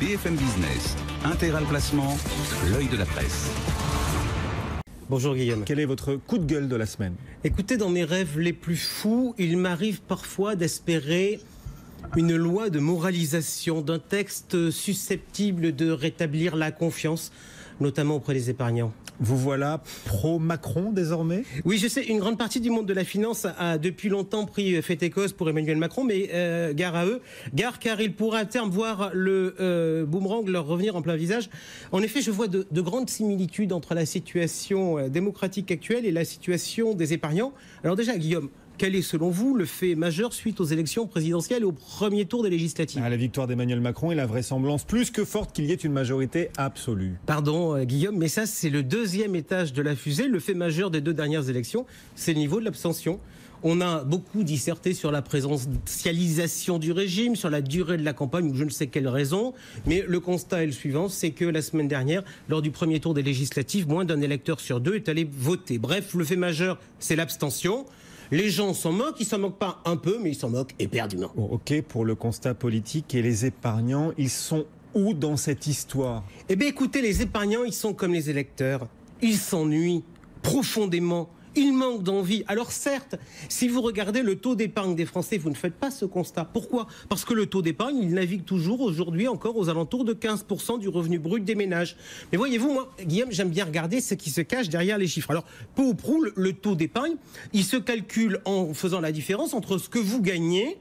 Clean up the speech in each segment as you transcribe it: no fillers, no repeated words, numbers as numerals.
BFM Business, Intégral Placement, l'œil de la presse. Bonjour Guillaume. Quel est votre coup de gueule de la semaine? Écoutez, dans mes rêves les plus fous, il m'arrive parfois d'espérer une loi de moralisation d'un texte susceptible de rétablir la confiance, notamment auprès des épargnants. Vous voilà pro-Macron désormais? Oui, je sais, une grande partie du monde de la finance a depuis longtemps pris fait et cause pour Emmanuel Macron, mais gare à eux, gare car ils pourraient à terme voir le boomerang leur revenir en plein visage. En effet, je vois de grandes similitudes entre la situation démocratique actuelle et la situation des épargnants. Alors déjà, Guillaume, quel est, selon vous, le fait majeur suite aux élections présidentielles et au premier tour des législatives? La victoire d'Emmanuel Macron et la vraisemblance plus que forte qu'il y ait une majorité absolue. Pardon, Guillaume, mais ça, c'est le deuxième étage de la fusée. Le fait majeur des deux dernières élections, c'est le niveau de l'abstention. On a beaucoup disserté sur la présidentialisation du régime, sur la durée de la campagne, ou je ne sais quelle raison. Mais le constat est le suivant, c'est que la semaine dernière, lors du premier tour des législatives, moins d'un électeur sur deux est allé voter. Bref, le fait majeur, c'est l'abstention. Les gens s'en moquent, ils s'en moquent pas un peu, mais ils s'en moquent éperdument. Bon, ok, pour le constat politique, et les épargnants, ils sont où dans cette histoire? Eh bien écoutez, les épargnants, ils sont comme les électeurs. Ils s'ennuient profondément. Ils manquent d'envie. Alors certes, si vous regardez le taux d'épargne des Français, vous ne faites pas ce constat. Pourquoi? Parce que le taux d'épargne, il navigue toujours aujourd'hui encore aux alentours de 15% du revenu brut des ménages. Mais voyez-vous, moi, Guillaume, j'aime bien regarder ce qui se cache derrière les chiffres. Alors, peu ou prou, le taux d'épargne, il se calcule en faisant la différence entre ce que vous gagnez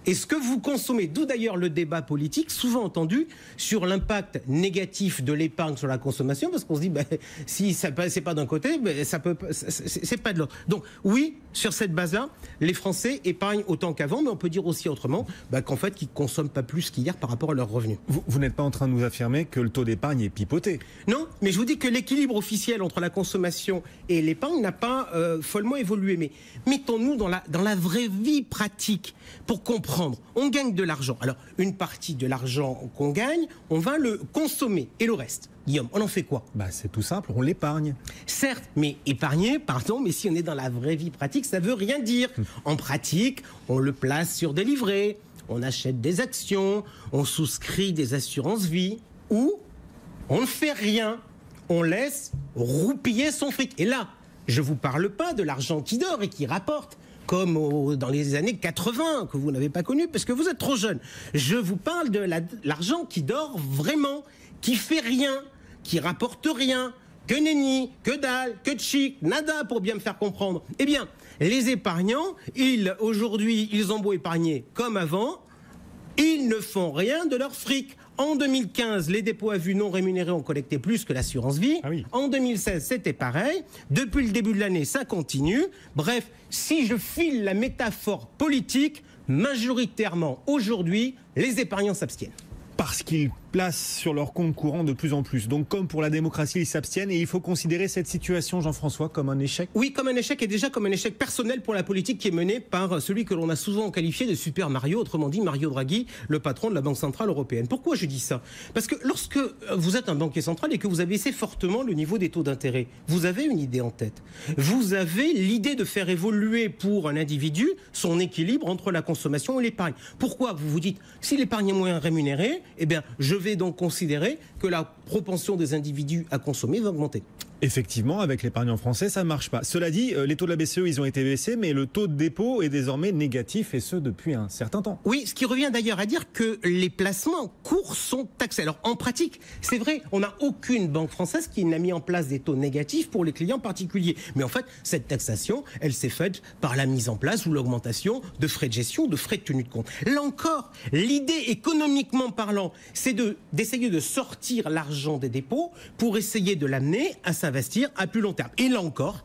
et ce que vous consommez. D'où d'ailleurs le débat politique, souvent entendu, sur l'impact négatif de l'épargne sur la consommation, parce qu'on se dit, si ça c'est pas d'un côté, c'est pas de l'autre. Donc oui, sur cette base-là, les Français épargnent autant qu'avant, mais on peut dire aussi autrement qu'en fait, ils consomment pas plus qu'hier par rapport à leurs revenus. Vous n'êtes pas en train de nous affirmer que le taux d'épargne est pipoté? Non, mais je vous dis que l'équilibre officiel entre la consommation et l'épargne n'a pas follement évolué. Mais mettons-nous dans la vraie vie pratique pour comprendre. On gagne de l'argent. Alors, une partie de l'argent qu'on gagne, on va le consommer. Et le reste, Guillaume, on en fait quoi? C'est tout simple, on l'épargne. Certes, mais épargner, pardon, mais si on est dans la vraie vie pratique, ça veut rien dire. En pratique, on le place sur des livrets, on achète des actions, on souscrit des assurances vie, ou on ne fait rien. On laisse roupiller son fric. Et là, je ne vous parle pas de l'argent qui dort et qui rapporte, comme dans les années 80, que vous n'avez pas connu parce que vous êtes trop jeune. Je vous parle de l'argent qui dort vraiment, qui fait rien, qui rapporte rien, que nenni, que dalle, que tchic, nada, pour bien me faire comprendre. Eh bien, les épargnants, aujourd'hui, ils ont beau épargner comme avant, ils ne font rien de leur fric. En 2015, les dépôts à vue non rémunérés ont collecté plus que l'assurance vie. Ah oui. En 2016, c'était pareil. Depuis le début de l'année, ça continue. Bref, si je file la métaphore politique, majoritairement aujourd'hui, les épargnants s'abstiennent. Parce qu'ils placent sur leur compte courant de plus en plus. Donc comme pour la démocratie, ils s'abstiennent et il faut considérer cette situation, Jean-François, comme un échec? Oui, comme un échec et déjà comme un échec personnel pour la politique qui est menée par celui que l'on a souvent qualifié de Super Mario, autrement dit Mario Draghi, le patron de la Banque Centrale Européenne. Pourquoi je dis ça? Parce que lorsque vous êtes un banquier central et que vous abaissez fortement le niveau des taux d'intérêt, vous avez une idée en tête. Vous avez l'idée de faire évoluer pour un individu son équilibre entre la consommation et l'épargne. Pourquoi? Vous vous dites, si l'épargne est moins rémunérée, eh bien, je vais donc considérer que la propension des individus à consommer va augmenter. Effectivement, avec l'épargne en français, ça ne marche pas. Cela dit, les taux de la BCE, ils ont été baissés, mais le taux de dépôt est désormais négatif, et ce, depuis un certain temps. Oui, ce qui revient d'ailleurs à dire que les placements courts sont taxés. Alors, en pratique, c'est vrai, on n'a aucune banque française qui n'a mis en place des taux négatifs pour les clients particuliers. Mais en fait, cette taxation, elle s'est faite par la mise en place ou l'augmentation de frais de gestion, de frais de tenue de compte. Là encore, l'idée, économiquement parlant, c'est d'essayer de sortir l'argent des dépôts pour essayer de l'amener à s'investir à plus long terme. Et là encore,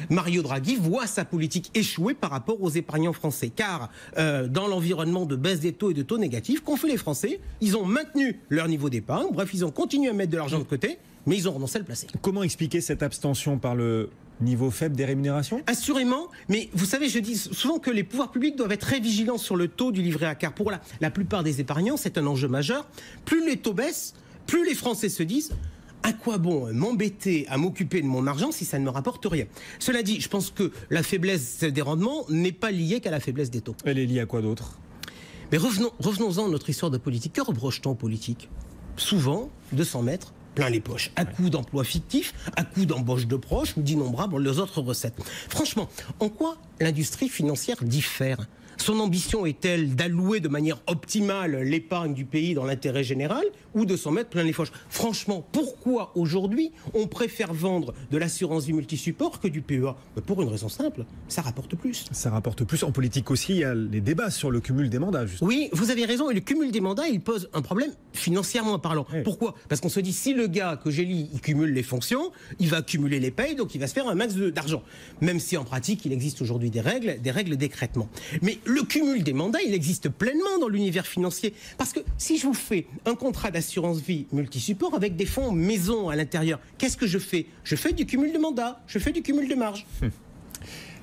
Mario Draghi voit sa politique échouer par rapport aux épargnants français. Car dans l'environnement de baisse des taux et de taux négatifs qu'ont fait les Français, ils ont maintenu leur niveau d'épargne. Bref, ils ont continué à mettre de l'argent de côté, mais ils ont renoncé à le placer. Comment expliquer cette abstention? Par le niveau faible des rémunérations? Assurément, mais vous savez, je dis souvent que les pouvoirs publics doivent être très vigilants sur le taux du livret A, car pour la plupart des épargnants, c'est un enjeu majeur. Plus les taux baissent, plus les Français se disent à quoi bon m'embêter à m'occuper de mon argent si ça ne me rapporte rien? Cela dit, je pense que la faiblesse des rendements n'est pas liée qu'à la faiblesse des taux. Elle est liée à quoi d'autre? Mais revenons-en à notre histoire de politique. Que reproche-t-on aux politiques? souvent de s'en mettre plein les poches, à coup d'emplois fictifs, à coup d'embauche de proches ou d'innombrables autres recettes. Franchement, en quoi l'industrie financière diffère ? Son ambition est-elle d'allouer de manière optimale l'épargne du pays dans l'intérêt général ou de s'en mettre plein les poches ? Franchement, pourquoi aujourd'hui on préfère vendre de l'assurance vie multisupport que du PEA ? Pour une raison simple, ça rapporte plus. Ça rapporte plus. En politique aussi, il y a les débats sur le cumul des mandats, justement. Oui, vous avez raison. Et le cumul des mandats, il pose un problème financièrement parlant. Oui. Pourquoi ? Parce qu'on se dit, si le gars que j'élis, il cumule les fonctions, il va cumuler les payes, donc il va se faire un max d'argent. Même si en pratique, il existe aujourd'hui des règles d'écrêtement. Mais le cumul des mandats, il existe pleinement dans l'univers financier. Parce que si je vous fais un contrat d'assurance vie multisupport avec des fonds maison à l'intérieur, qu'est-ce que je fais ? Je fais du cumul de mandats, je fais du cumul de marge.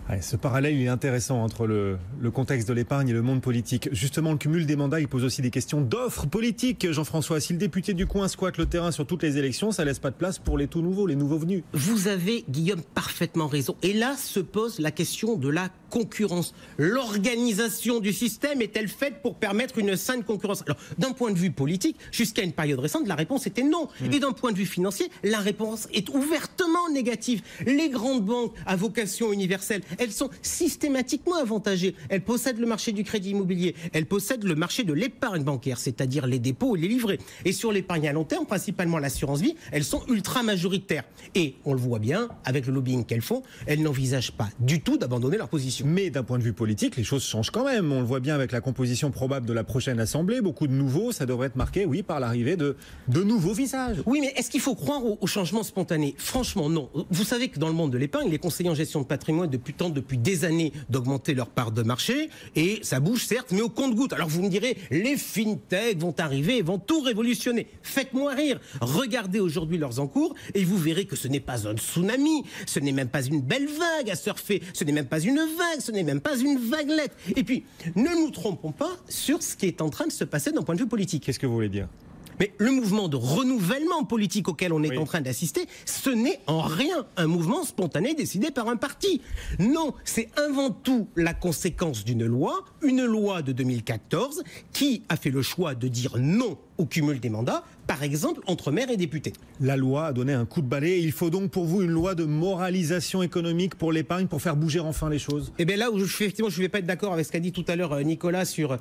Ouais, ce parallèle, il est intéressant entre le contexte de l'épargne et le monde politique. Justement, le cumul des mandats, il pose aussi des questions d'offres politiques. Jean-François, si le député du coin squatte le terrain sur toutes les élections, ça laisse pas de place pour les tout nouveaux, les nouveaux venus. Vous avez, Guillaume, parfaitement raison. Et là se pose la question de la concurrence. L'organisation du système est-elle faite pour permettre une saine concurrence ? Alors, d'un point de vue politique, jusqu'à une période récente, la réponse était non. Et d'un point de vue financier, la réponse est ouvertement négative. Les grandes banques à vocation universelle, elles sont systématiquement avantagées. Elles possèdent le marché du crédit immobilier, elles possèdent le marché de l'épargne bancaire, c'est-à-dire les dépôts et les livrets. Et sur l'épargne à long terme, principalement l'assurance vie, elles sont ultra majoritaires. Et on le voit bien, avec le lobbying qu'elles font, elles n'envisagent pas du tout d'abandonner leur position. Mais d'un point de vue politique, les choses changent quand même. On le voit bien avec la composition probable de la prochaine Assemblée. Beaucoup de nouveaux, ça devrait être marqué, oui, par l'arrivée de nouveaux visages. Oui, mais est-ce qu'il faut croire au changement spontané ? Franchement, non. Vous savez que dans le monde de l'épargne, les conseillers en gestion de patrimoine tentent depuis des années d'augmenter leur part de marché. Et ça bouge, certes, mais au compte-gouttes. Alors vous me direz, les fintechs vont arriver et vont tout révolutionner. Faites-moi rire. Regardez aujourd'hui leurs encours et vous verrez que ce n'est pas un tsunami. Ce n'est même pas une belle vague à surfer. Ce n'est même pas une vague. Ce n'est même pas une vaguelette. Et puis, ne nous trompons pas sur ce qui est en train de se passer d'un point de vue politique. Qu'est-ce que vous voulez dire ? Mais le mouvement de renouvellement politique auquel on est en train d'assister, ce n'est en rien un mouvement spontané décidé par un parti. Non, c'est avant tout la conséquence d'une loi, une loi de 2014, qui a fait le choix de dire non au cumul des mandats, par exemple entre maires et députés. La loi a donné un coup de balai. Il faut donc pour vous une loi de moralisation économique pour l'épargne pour faire bouger enfin les choses. Et bien là où effectivement je ne vais pas être d'accord avec ce qu'a dit tout à l'heure Nicolas sur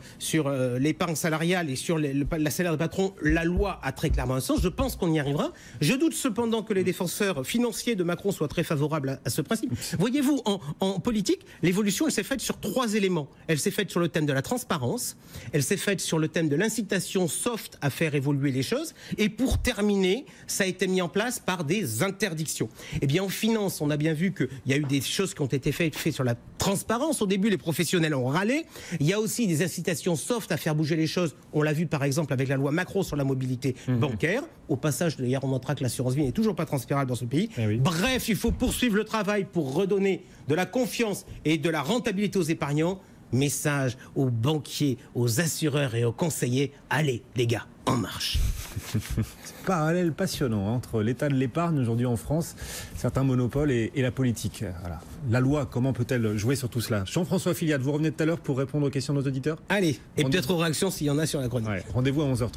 l'épargne salariale et sur la salaire de patron, la loi a très clairement un sens. Je pense qu'on y arrivera. Je doute cependant que les défenseurs financiers de Macron soient très favorables à ce principe. Voyez-vous, en politique, l'évolution elle s'est faite sur 3 éléments. Elle s'est faite sur le thème de la transparence, elle s'est faite sur le thème de l'incitation soft à faire évoluer les choses. Et pour terminer, ça a été mis en place par des interdictions. Eh bien, en finance, on a bien vu qu'il y a eu des choses qui ont été faites sur la transparence. Au début, les professionnels ont râlé. Il y a aussi des incitations soft à faire bouger les choses. On l'a vu, par exemple, avec la loi Macron sur la mobilité bancaire. Au passage, d'ailleurs, on notera que l'assurance vie n'est toujours pas transférable dans ce pays. Eh oui. Bref, il faut poursuivre le travail pour redonner de la confiance et de la rentabilité aux épargnants. Message aux banquiers, aux assureurs et aux conseillers. Allez, les gars, en marche. Parallèle passionnant entre l'état de l'épargne aujourd'hui en France, certains monopoles et la politique. Voilà. La loi, comment peut-elle jouer sur tout cela ? Jean-François Filiat, vous revenez tout à l'heure pour répondre aux questions de nos auditeurs ? Allez, et peut-être aux réactions s'il y en a sur la chronique. Ouais, rendez-vous à 11h30.